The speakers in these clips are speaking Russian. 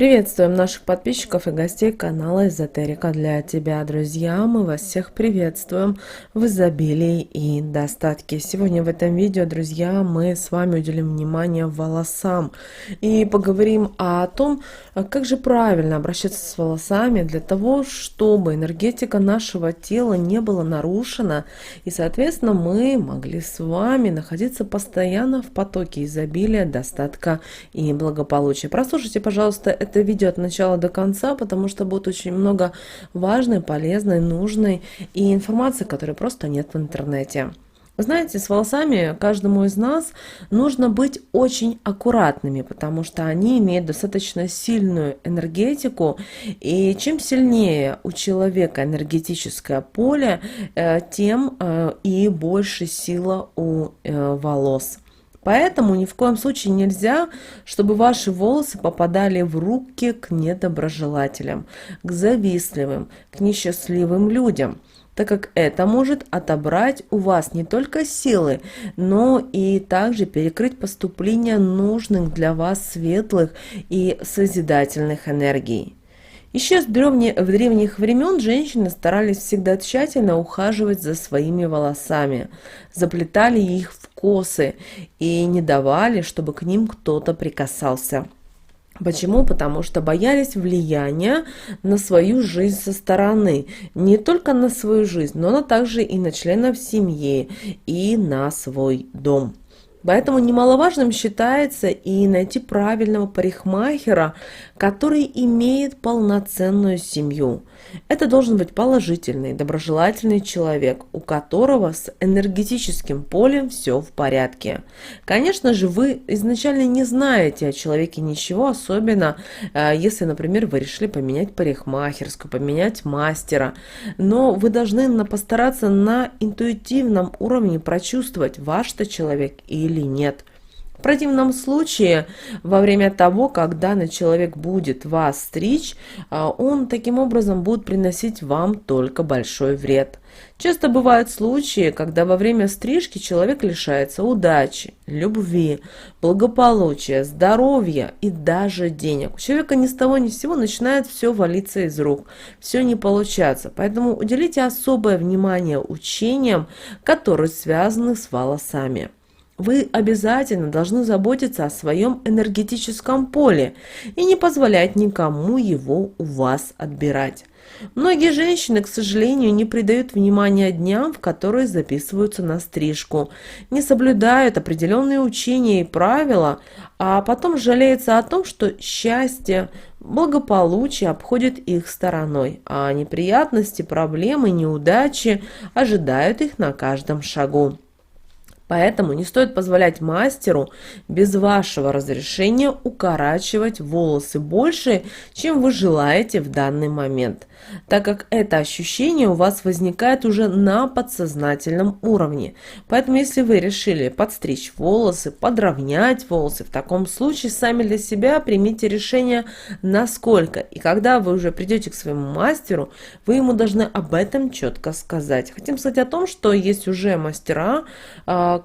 Приветствуем наших подписчиков и гостей канала Эзотерика для тебя, друзья. Мы вас всех приветствуем в изобилии и достатке. Сегодня в этом видео, друзья, мы с вами уделим внимание волосам и поговорим о том, как же правильно обращаться с волосами для того, чтобы энергетика нашего тела не была нарушена и, соответственно, мы могли с вами находиться постоянно в потоке изобилия, достатка и благополучия. Прослушайте, пожалуйста, это видео от начала до конца, потому что будет очень много важной, полезной, нужной и информации, которой просто нет в интернете. Вы знаете, с волосами каждому из нас нужно быть очень аккуратными, потому что они имеют достаточно сильную энергетику, и чем сильнее у человека энергетическое поле, тем и больше сила у волос. Поэтому ни в коем случае нельзя, чтобы ваши волосы попадали в руки к недоброжелателям, к завистливым, к несчастливым людям, так как это может отобрать у вас не только силы, но и также перекрыть поступление нужных для вас светлых и созидательных энергий. Еще в древних времен женщины старались всегда тщательно ухаживать за своими волосами, заплетали их в косы и не давали, чтобы к ним кто-то прикасался. Почему? Потому что боялись влияния на свою жизнь со стороны. Не только на свою жизнь, но также и на членов семьи, и на свой дом. Поэтому немаловажным считается и найти правильного парикмахера, который имеет полноценную семью. Это должен быть положительный, доброжелательный человек, у которого с энергетическим полем все в порядке. Конечно же, вы изначально не знаете о человеке ничего, особенно если, например, вы решили поменять парикмахерскую, поменять мастера. Но вы должны постараться на интуитивном уровне прочувствовать, ваш-то человек или нет. В противном случае, во время того, как данный человек будет вас стричь, он таким образом будет приносить вам только большой вред. Часто бывают случаи, когда во время стрижки человек лишается удачи, любви, благополучия, здоровья и даже денег. У человека ни с того ни с сего начинает все валиться из рук, все не получаться. Поэтому уделите особое внимание учениям, которые связаны с волосами. Вы обязательно должны заботиться о своем энергетическом поле и не позволять никому его у вас отбирать. Многие женщины, к сожалению, не придают внимания дням, в которые записываются на стрижку, не соблюдают определенные учения и правила, а потом жалеются о том, что счастье, благополучие обходит их стороной, а неприятности, проблемы, неудачи ожидают их на каждом шагу. Поэтому не стоит позволять мастеру без вашего разрешения укорачивать волосы больше, чем вы желаете в данный момент, так как это ощущение у вас возникает уже на подсознательном уровне. Поэтому если вы решили подстричь волосы, подровнять волосы, в таком случае сами для себя примите решение насколько. И когда вы уже придете к своему мастеру, вы ему должны об этом четко сказать. Хотим сказать о том, что есть уже мастера,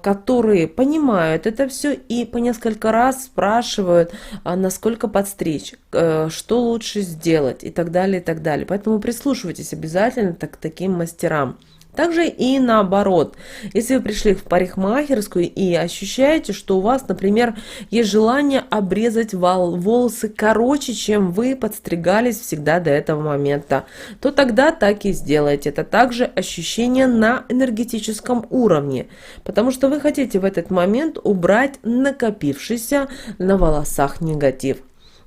которые понимают это все и по несколько раз спрашивают, насколько подстричь, что лучше сделать и так далее, и так далее. Поэтому прислушивайтесь обязательно к таким мастерам. Также и наоборот, если вы пришли в парикмахерскую и ощущаете, что у вас, например, есть желание обрезать волосы короче, чем вы подстригались всегда до этого момента, то тогда так и сделайте. Это также ощущение на энергетическом уровне, потому что вы хотите в этот момент убрать накопившийся на волосах негатив.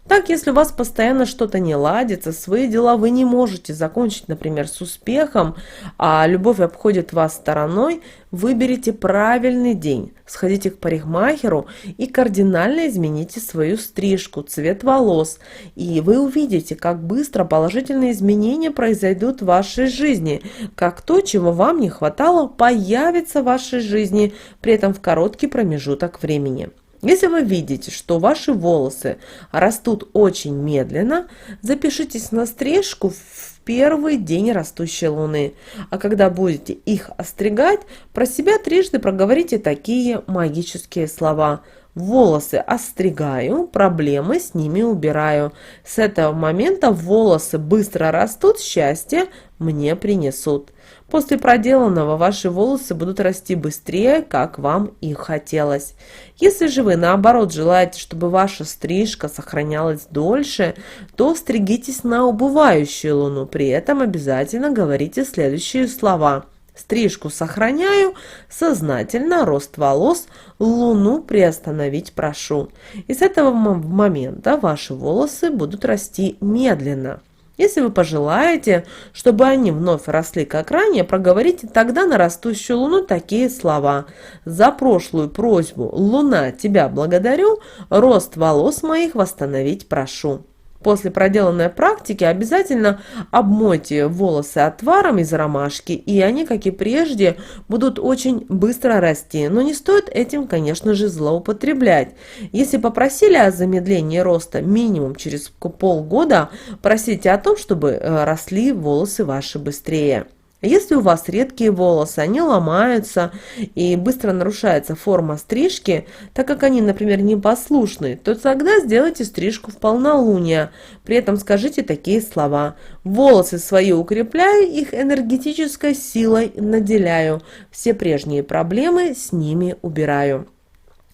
Так, если у вас постоянно что-то не ладится, свои дела вы не можете закончить, например, с успехом, а любовь обходит вас стороной, выберите правильный день, сходите к парикмахеру и кардинально измените свою стрижку, цвет волос, и вы увидите, как быстро положительные изменения произойдут в вашей жизни, как то, чего вам не хватало, появится в вашей жизни, при этом в короткий промежуток времени. Если вы видите, что ваши волосы растут очень медленно, запишитесь на стрижку в первый день растущей луны. А когда будете их остригать, про себя трижды проговорите такие магические слова. Волосы остригаю, проблемы с ними убираю. С этого момента волосы быстро растут, счастье мне принесут. После проделанного ваши волосы будут расти быстрее, как вам и хотелось. Если же вы, наоборот, желаете, чтобы ваша стрижка сохранялась дольше, то стригитесь на убывающую луну. При этом обязательно говорите следующие слова. Стрижку сохраняю, сознательно рост волос, луну приостановить прошу. И с этого момента ваши волосы будут расти медленно. Если вы пожелаете, чтобы они вновь росли как ранее, проговорите тогда на растущую луну такие слова. За прошлую просьбу «Луна, тебя благодарю», рост волос моих восстановить прошу. После проделанной практики обязательно обмойте волосы отваром из ромашки, и они, как и прежде, будут очень быстро расти. Но не стоит этим, конечно же, злоупотреблять. Если попросили о замедлении роста минимум через полгода, просите о том, чтобы росли волосы ваши быстрее. Если у вас редкие волосы, они ломаются и быстро нарушается форма стрижки, так как они, например, непослушны, то тогда сделайте стрижку в полнолуние. При этом скажите такие слова. Волосы свои укрепляю, их энергетической силой наделяю. Все прежние проблемы с ними убираю.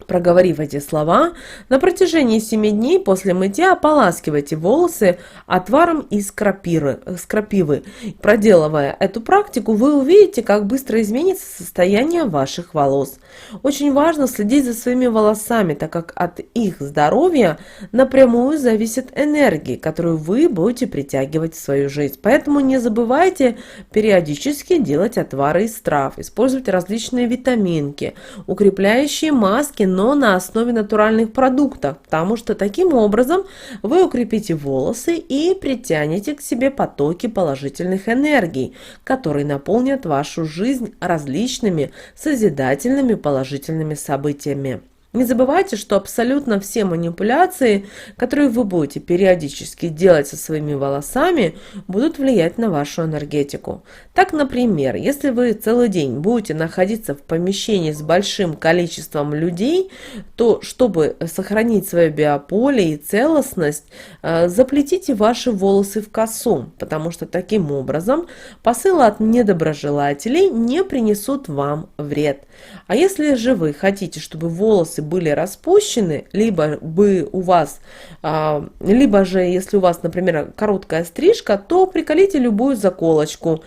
Проговорив эти слова, на протяжении 7 дней после мытья ополаскивайте волосы отваром из крапивы. Проделывая эту практику, вы увидите, как быстро изменится состояние ваших волос. Очень важно следить за своими волосами, так как от их здоровья напрямую зависит энергия, которую вы будете притягивать в свою жизнь. Поэтому не забывайте периодически делать отвары из трав, использовать различные витаминки, укрепляющие маски, но на основе натуральных продуктов, потому что таким образом вы укрепите волосы и притянете к себе потоки положительных энергий, которые наполнят вашу жизнь различными созидательными положительными событиями. Не забывайте, что абсолютно все манипуляции, которые вы будете периодически делать со своими волосами, будут влиять на вашу энергетику. Так, например, если вы целый день будете находиться в помещении с большим количеством людей, то, чтобы сохранить свое биополе и целостность, заплетите ваши волосы в косу, потому что таким образом посылы от недоброжелателей не принесут вам вред. А если же вы хотите, чтобы волосы были распущены, либо же, если у вас, например, короткая стрижка, то приколите любую заколочку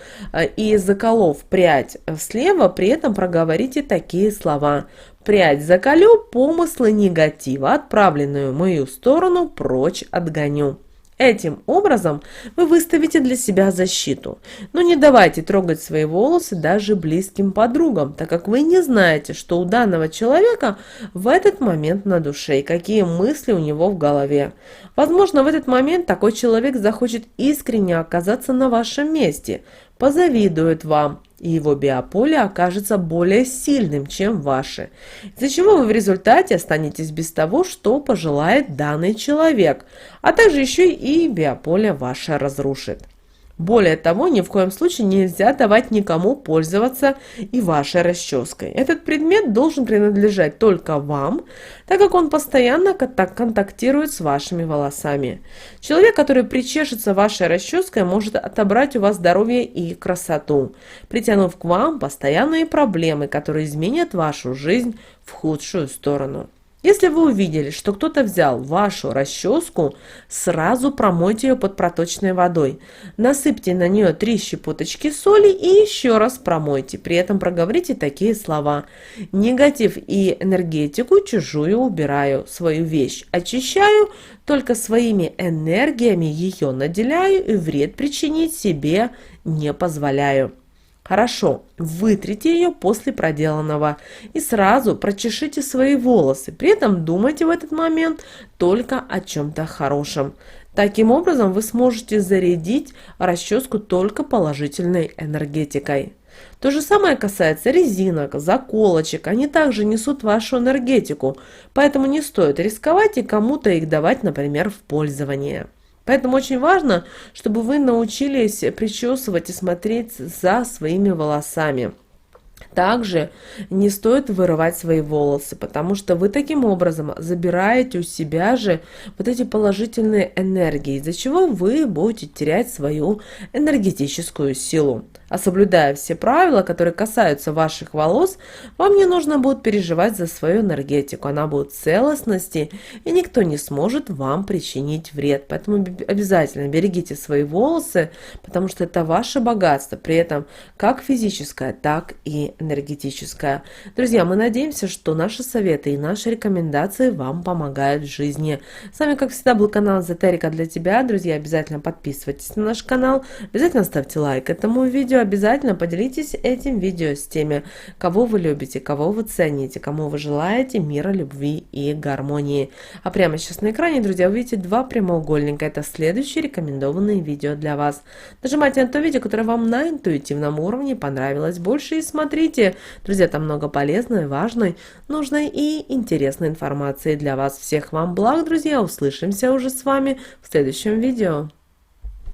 и, заколов прядь слева, при этом проговорите такие слова. Прядь заколю, помыслы негатива, отправленную в мою сторону, прочь отгоню. Этим образом вы выставите для себя защиту. Но не давайте трогать свои волосы даже близким подругам, так как вы не знаете, что у данного человека в этот момент на душе и какие мысли у него в голове. Возможно, в этот момент такой человек захочет искренне оказаться на вашем месте, позавидует вам, и его биополе окажется более сильным, чем ваше, из-за чего вы в результате останетесь без того, что пожелает данный человек, а также еще и биополе ваше разрушит. Более того, ни в коем случае нельзя давать никому пользоваться и вашей расческой. Этот предмет должен принадлежать только вам, так как он постоянно контактирует с вашими волосами. Человек, который причешется вашей расческой, может отобрать у вас здоровье и красоту, притянув к вам постоянные проблемы, которые изменят вашу жизнь в худшую сторону. Если вы увидели, что кто-то взял вашу расческу, сразу промойте ее под проточной водой. Насыпьте на нее 3 щепоточки соли и еще раз промойте. При этом проговорите такие слова. Негатив и энергетику чужую убираю. Свою вещь очищаю, только своими энергиями ее наделяю и вред причинить себе не позволяю. Хорошо, вытрите ее после проделанного и сразу прочешите свои волосы. При этом думайте в этот момент только о чем-то хорошем. Таким образом вы сможете зарядить расческу только положительной энергетикой. То же самое касается резинок, заколочек. Они также несут вашу энергетику, поэтому не стоит рисковать и кому-то их давать, например, в пользование. Поэтому очень важно, чтобы вы научились причесывать и смотреть за своими волосами. Также не стоит вырывать свои волосы, потому что вы таким образом забираете у себя же вот эти положительные энергии, из-за чего вы будете терять свою энергетическую силу. А соблюдая все правила, которые касаются ваших волос, вам не нужно будет переживать за свою энергетику. Она будет в целостности, и никто не сможет вам причинить вред. Поэтому обязательно берегите свои волосы, потому что это ваше богатство, при этом как физическое, так и энергетическое. Друзья, мы надеемся, что наши советы и наши рекомендации вам помогают в жизни. С вами, как всегда, был канал Эзотерика для тебя. Друзья, обязательно подписывайтесь на наш канал, обязательно ставьте лайк этому видео, обязательно поделитесь этим видео с теми, кого вы любите, кого вы цените, кому вы желаете мира, любви и гармонии. А прямо сейчас на экране, друзья, увидите два прямоугольника. Это следующие рекомендованные видео для вас. Нажимайте на то видео, которое вам на интуитивном уровне понравилось больше, и смотрите. Друзья, там много полезной, важной, нужной и интересной информации для вас. Всех вам благ, друзья. Услышимся уже с вами в следующем видео.